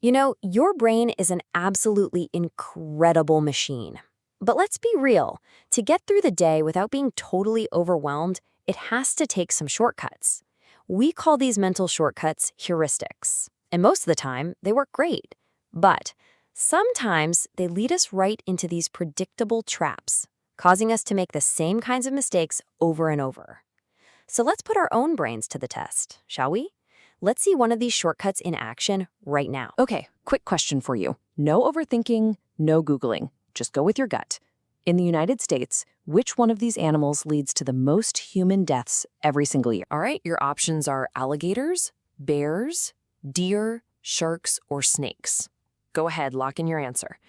You know, your brain is an absolutely incredible machine. But let's be real. To get through the day without being totally overwhelmed, it has to take some shortcuts. We call these mental shortcuts heuristics. And most of the time, they work great. But sometimes they lead us right into these predictable traps, causing us to make the same kinds of mistakes over and over. So let's put our own brains to the test, shall we? Let's see one of these shortcuts in action right now. Okay, quick question for you. No overthinking, no Googling. Just go with your gut. In the United States, which one of these animals leads to the most human deaths every single year? All right, your options are alligators, bears, deer, sharks, or snakes. Go ahead, lock in your answer.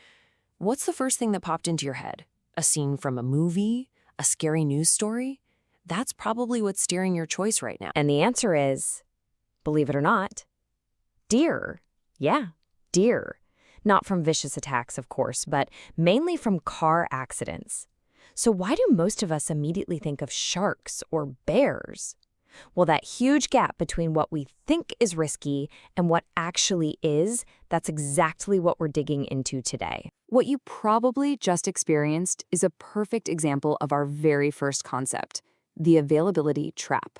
What's the first thing that popped into your head? A scene from a movie? A scary news story? That's probably what's steering your choice right now. And the answer is, believe it or not, deer. Yeah, deer. Not from vicious attacks, of course, but mainly from car accidents. So why do most of us immediately think of sharks or bears? Well, that huge gap between what we think is risky and what actually is, that's exactly what we're digging into today. What you probably just experienced is a perfect example of our very first concept, the availability trap.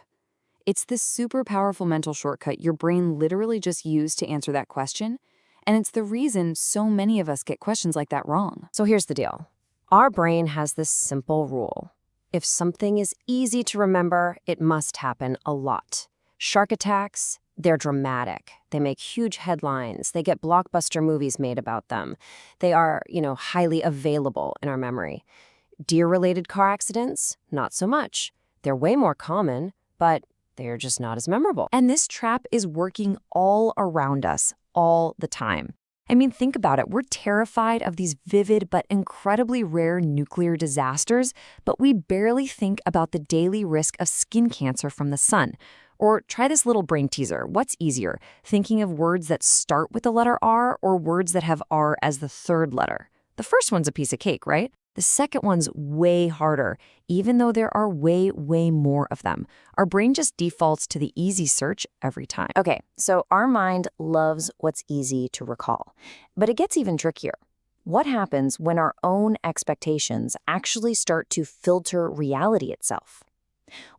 It's this super powerful mental shortcut your brain literally just used to answer that question, and it's the reason so many of us get questions like that wrong. So here's the deal. Our brain has this simple rule. If something is easy to remember, it must happen a lot. Shark attacks, they're dramatic. They make huge headlines. They get blockbuster movies made about them. They are, highly available in our memory. Deer-related car accidents, not so much. They're way more common, but they're just not as memorable. And this trap is working all around us, all the time. I mean, think about it. We're terrified of these vivid but incredibly rare nuclear disasters, but we barely think about the daily risk of skin cancer from the sun. Or try this little brain teaser. What's easier, thinking of words that start with the letter R or words that have R as the third letter? The first one's a piece of cake, right? The second one's way harder, even though there are way, way more of them. Our brain just defaults to the easy search every time. Okay, so our mind loves what's easy to recall. But it gets even trickier. What happens when our own expectations actually start to filter reality itself?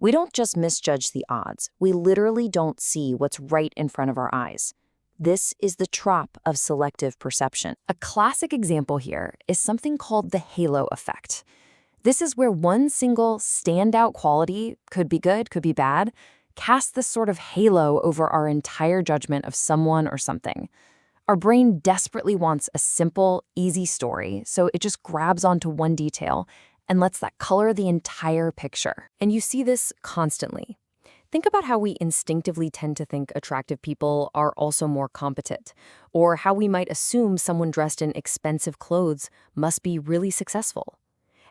We don't just misjudge the odds. We literally don't see what's right in front of our eyes. This is the trap of selective perception. A classic example here is something called the halo effect. This is where one single standout quality, could be good, could be bad, casts this sort of halo over our entire judgment of someone or something. Our brain desperately wants a simple, easy story, so it just grabs onto one detail and lets that color the entire picture. And you see this constantly. Think about how we instinctively tend to think attractive people are also more competent, or how we might assume someone dressed in expensive clothes must be really successful.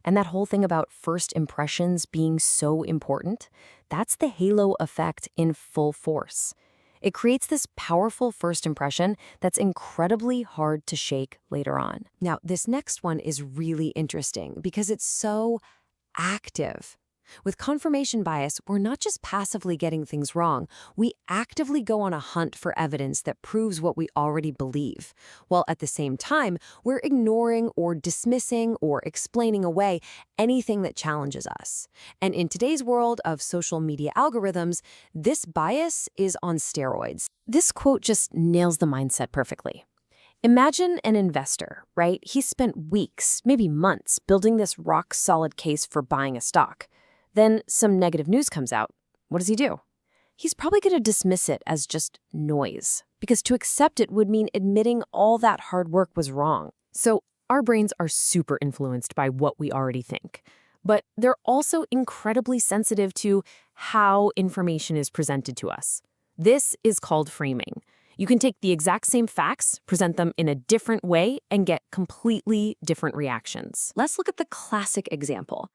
And that whole thing about first impressions being so important, that's the halo effect in full force. It creates this powerful first impression that's incredibly hard to shake later on. Now, this next one is really interesting because it's so active. With confirmation bias, we're not just passively getting things wrong, we actively go on a hunt for evidence that proves what we already believe, while at the same time, we're ignoring or dismissing or explaining away anything that challenges us. And in today's world of social media algorithms, this bias is on steroids. This quote just nails the mindset perfectly. Imagine an investor, right? He spent weeks, maybe months, building this rock-solid case for buying a stock. Then some negative news comes out. What does he do? He's probably going to dismiss it as just noise, because to accept it would mean admitting all that hard work was wrong. So our brains are super influenced by what we already think, but they're also incredibly sensitive to how information is presented to us. This is called framing. You can take the exact same facts, present them in a different way, and get completely different reactions. Let's look at the classic example.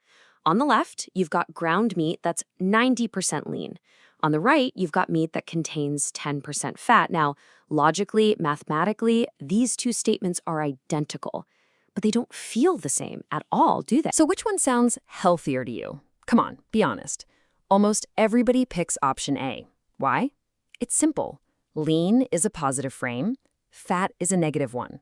On the left, you've got ground meat that's 90% lean. On the right, you've got meat that contains 10% fat. Now, logically, mathematically, these two statements are identical, but they don't feel the same at all, do they? So which one sounds healthier to you? Come on, be honest. Almost everybody picks option A. Why? It's simple. Lean is a positive frame. fat is a negative one.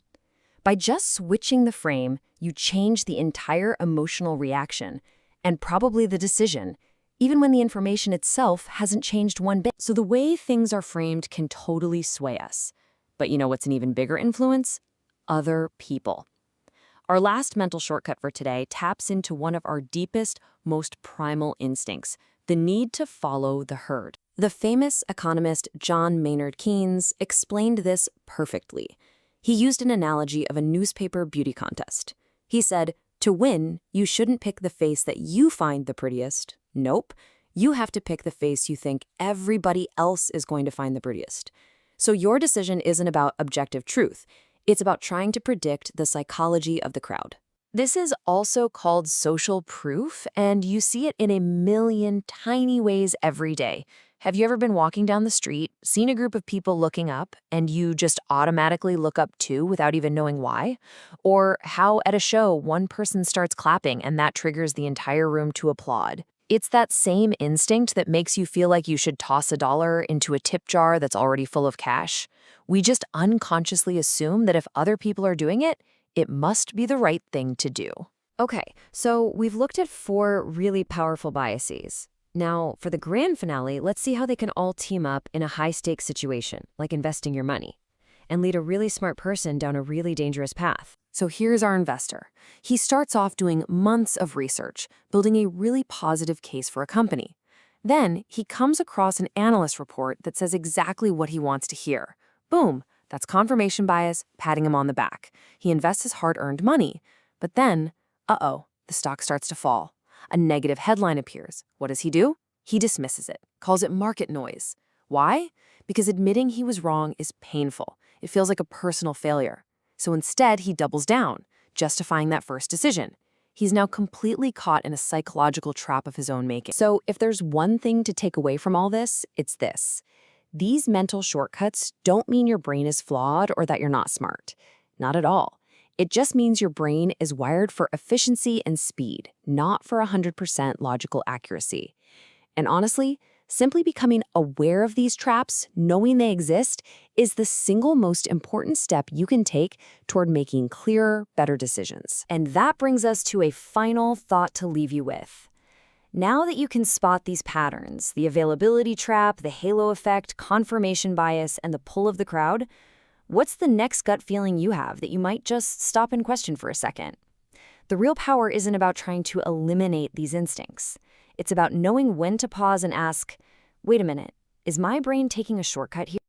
By just switching the frame, you change the entire emotional reaction and probably the decision, even when the information itself hasn't changed one bit. So the way things are framed can totally sway us. But you know what's an even bigger influence? Other people. Our last mental shortcut for today taps into one of our deepest, most primal instincts, the need to follow the herd. The famous economist John Maynard Keynes explained this perfectly. He used an analogy of a newspaper beauty contest. He said, to win, you shouldn't pick the face that you find the prettiest. Nope. You have to pick the face you think everybody else is going to find the prettiest. So your decision isn't about objective truth. It's about trying to predict the psychology of the crowd. This is also called social proof, and you see it in a million tiny ways every day. Have you ever been walking down the street, seen a group of people looking up, and you just automatically look up too without even knowing why? Or how at a show one person starts clapping and that triggers the entire room to applaud? It's that same instinct that makes you feel like you should toss a dollar into a tip jar that's already full of cash. We just unconsciously assume that if other people are doing it, it must be the right thing to do. Okay, so we've looked at 4 really powerful biases. Now, for the grand finale, let's see how they can all team up in a high-stakes situation, like investing your money, and lead a really smart person down a really dangerous path. So here's our investor. He starts off doing months of research, building a really positive case for a company. Then he comes across an analyst report that says exactly what he wants to hear. Boom, that's confirmation bias, patting him on the back. He invests his hard-earned money. But then, the stock starts to fall. A negative headline appears. What does he do? He dismisses it, calls it market noise. Why? Because admitting he was wrong is painful. It feels like a personal failure. So instead, he doubles down, justifying that first decision. He's now completely caught in a psychological trap of his own making. So if there's one thing to take away from all this, it's this. These mental shortcuts don't mean your brain is flawed or that you're not smart. Not at all. It just means your brain is wired for efficiency and speed, not for 100% logical accuracy. And honestly, simply becoming aware of these traps, knowing they exist, is the single most important step you can take toward making clearer, better decisions. And that brings us to a final thought to leave you with. Now that you can spot these patterns, the availability trap, the halo effect, confirmation bias, and the pull of the crowd, what's the next gut feeling you have that you might just stop and question for a second? The real power isn't about trying to eliminate these instincts. It's about knowing when to pause and ask, wait a minute, is my brain taking a shortcut here?